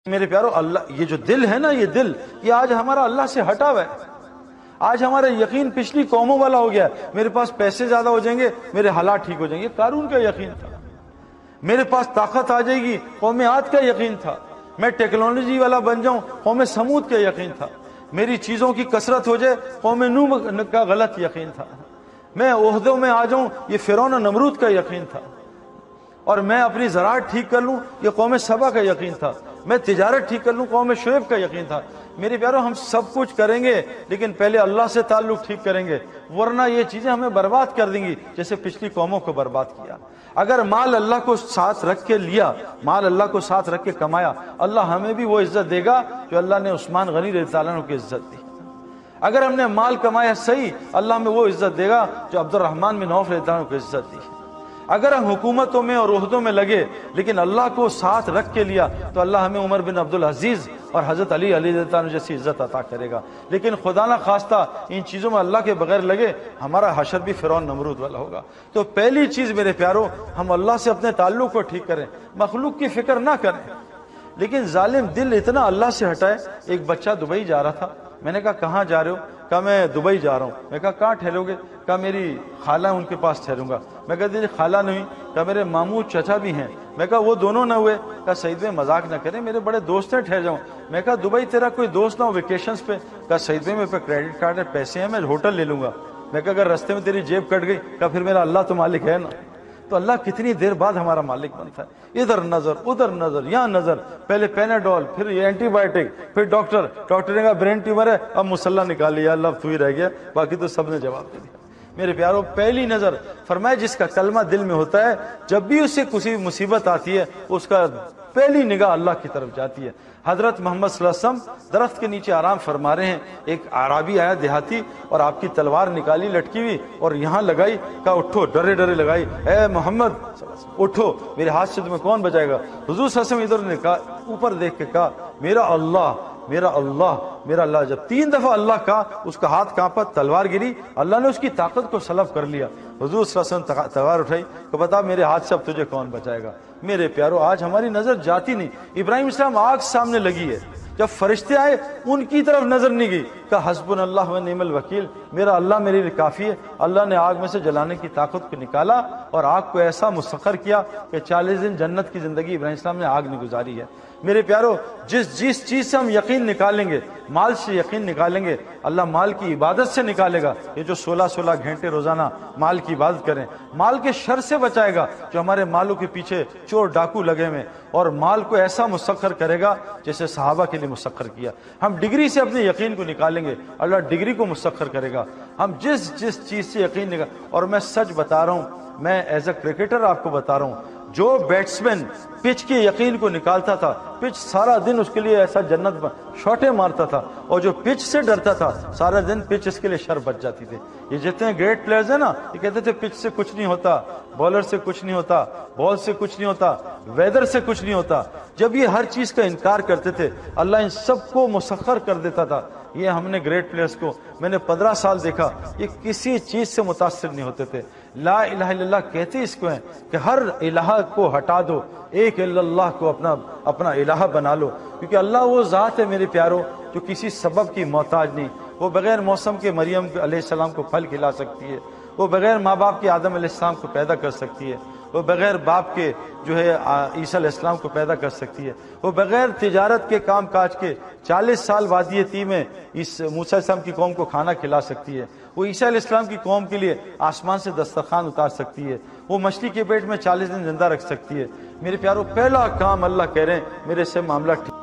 میرے پیارو، اللہ یہ جو دل ہے نا، یہ دل یہ آج ہمارا اللہ سے ہٹا ہوا ہے۔ آج ہمارا یقین پچھلی قوموں والا ہو گیا ہے، میرے پاس پیسے زیادہ ہو جائیں گے میرے حالات ٹھیک ہو جائیں گے، قارون کا یقین تھا۔ میرے پاس طاقت آ جائے گی، قوم عاد کا یقین تھا۔ میں ٹیکنالوجی والا بن جاؤں، قوم سمود کا یقین تھا۔ میری چیزوں کی کثرت ہو جائے، قوم نوح کا غلط یقین تھا۔ میں عہدوں میں آ جاؤں، یہ فرعون و نمرود کا یقین تھا۔ اور میں اپنی زراعت ٹھیک کر لوں، یہ قوم سبا کا یقین تھا۔ میں تجارت ٹھیک کر لوں، قوم شعیب کا یقین تھا۔ میرے پیارو، ہم سب کچھ کریں گے لیکن پہلے اللہ سے تعلق ٹھیک کریں گے، ورنہ یہ چیزیں ہمیں برباد کر دیں گی جیسے پچھلی قوموں کو برباد کیا۔ اگر مال اللہ کو ساتھ رکھ کے لیا، مال اللہ کو ساتھ رکھ کے کمایا، اللہ ہمیں بھی وہ عزت دے گا جو اللہ نے عثمان غنی رضی اللہ عنہ کو عزت دی۔ اگر ہم نے مال کمایا صحیح، اللہ ہمیں وہ عزت دے گا جو عبد الرحمن بن عوف رضی اللہ عنہ کو عزت دی۔ اگر ہم حکومتوں میں اور عہدوں میں لگے لیکن اللہ کو ساتھ رکھ کے لیا تو اللہ ہمیں عمر بن عبدالعزیز اور حضرت علی رضی اللہ عنہ جیسی عزت عطا کرے گا۔ لیکن خدا نہ خواستہ ان چیزوں میں اللہ کے بغیر لگے، ہمارا حشر بھی فرعون نمرود والا ہوگا۔ تو پہلی چیز میرے پیارو، ہم اللہ سے اپنے تعلق کو ٹھیک کریں، مخلوق کی فکر نہ کریں۔ لیکن ظالم دل اتنا اللہ سے ہٹائے۔ ایک بچہ دبئی جا رہا تھا، میں نے کہا کہاں جا رہے ہو؟ کہا میں دبئی جا رہا ہوں۔ میں کہا کہاں ٹھہرو گے؟ کہا میری خالہ ان کے پاس ٹھہروں گا۔ میں کہا دیجیے خالہ نہیں، کہا میرے ماموں چچا بھی ہیں۔ میں کہا وہ دونوں نہ ہوئے؟ کہا سعید میں مذاق نہ کریں، میرے بڑے دوست ہیں، ٹھہر جاؤں۔ میں کہا دبئی تیرا کوئی دوست نہ ہو ویکیشنز پہ؟ کہا سعید میں میرے پہ کریڈٹ کارڈ ہے، پیسے ہیں، میں ہوٹل لے لوں گا۔ میں کہا اگر رستے میں تیری جیب کٹ گئی؟ کہا پھر میرا اللہ تو مالک ہے نا۔ تو اللہ کتنی دیر بعد ہمارا مالک بنتا ہے۔ ادھر نظر ادھر نظر یہاں نظر، پہلے پیناڈول، پھر یہ اینٹی بائیوٹک، پھر ڈاکٹر نے کہا برین ٹیومر ہے، اب مسلح نکال لیا، اللہ تو ہی رہ گیا، باقی تو سب نے جواب دے دیا۔ میرے پیارو، پہلی نظر فرمایا جس کا کلمہ دل میں ہوتا ہے، جب بھی اسے کسی مصیبت آتی ہے اس کا پہلی نگاہ اللہ کی طرف جاتی ہے۔ حضرت محمد صلی اللہ علیہ وسلم درخت کے نیچے آرام فرما رہے ہیں، ایک اعرابی آیا دیہاتی اور آپ کی تلوار نکالی لٹکی ہوئی اور یہاں لگائی، کہا اٹھو، ڈرے ڈرے لگائی، اے محمد اٹھو، میرے ہاتھ سے تمہیں کون بچائے گا؟ حضور صلی اللہ علیہ وسلم ادھر نے کہا، اوپر دیکھ کے کہا میرا اللہ میرا اللہ میرا اللہ۔ جب 3 دفعہ اللہ کہا، اس کا ہاتھ کانپا، تلوار گری، اللہ نے اس کی طاقت کو سلب کر لیا۔ حضور صلی اللہ علیہ وسلم تلوار اٹھائی کہ بتا میرے ہاتھ سے اب تجھے کون بچائے گا؟ میرے پیارو، آج ہماری نظر جاتی نہیں۔ ابراہیم السلام آگ سامنے لگی ہے، جب فرشتے آئے ان کی طرف نظر نہیں گئی، کہا حسبنا اللہ و نعم الوکیل، میرا اللہ میرے لیے کافی ہے۔ اللہ نے آگ میں سے جلانے کی طاقت کو نکالا اور آگ کو ایسا مسخر کیا کہ 40 دن جنت کی زندگی ابراہیم السلام نے آگ میں گزاری ہے۔ میرے پیارو، جس چیز سے ہم یقین نکالیں گے، مال سے یقین نکالیں گے، اللہ مال کی عبادت سے نکالے گا۔ یہ جو 16 گھنٹے روزانہ مال کی عبادت کریں، مال کے شر سے بچائے گا جو ہمارے مالوں کے پیچھے چور ڈاکو لگے ہوئے، اور مال کو ایسا مسخر کرے گا جیسے صحابہ کے لیے مسخر کیا۔ ہم ڈگری سے اپنے یقین کو نکالیں گے، اللہ ڈگری کو مسخر کرے گا۔ ہم جس چیز سے یقین نکال، اور میں سچ بتا رہا ہوں، میں ایز اے کرکٹر آپ کو بتا رہا ہوں، جو بیٹسمین پچ کے یقین کو نکالتا تھا، پچ سارا دن اس کے لیے ایسا جنت شاٹیں مارتا تھا، اور جو پچ سے ڈرتا تھا سارا دن پچ اس کے لیے شر بچ جاتی تھی۔ یہ جتنے گریٹ پلیئرز ہیں نا، یہ کہتے تھے پچ سے کچھ نہیں ہوتا، بالر سے کچھ نہیں ہوتا، بال سے کچھ نہیں ہوتا، ویدر سے کچھ نہیں ہوتا۔ جب یہ ہر چیز کا انکار کرتے تھے، اللہ ان سب کو مسخر کر دیتا تھا۔ یہ ہم نے گریٹ پلیئرز کو میں نے 15 سال دیکھا، یہ کسی چیز سے متاثر نہیں ہوتے تھے۔ لا الہ الا اللہ کہتے اس کو ہیں کہ ہر الہ کو ہٹا دو، ایک الا اللہ کو اپنا الہ بنا لو، کیونکہ اللہ وہ ذات ہے میرے پیارو جو کسی سبب کی محتاج نہیں۔ وہ بغیر موسم کے مریم علیہ السلام کو پھل کھلا سکتی ہے، وہ بغیر ماں باپ کے آدم علیہ السلام کو پیدا کر سکتی ہے، وہ بغیر باپ کے جو ہے عیسیٰ علیہ السلام کو پیدا کر سکتی ہے، وہ بغیر تجارت کے کام کاج کے 40 سال وادی تیہ میں اس موسیٰ علیہ السلام کی قوم کو کھانا کھلا سکتی ہے، وہ عیسیٰ علیہ السلام کی قوم کے لیے آسمان سے دسترخوان اتار سکتی ہے، وہ مچھلی کے پیٹ میں 40 دن زندہ رکھ سکتی ہے۔ میرے پیارو، پہلا کام اللہ کہہ رہے ہیں میرے سے معاملہ ٹھیک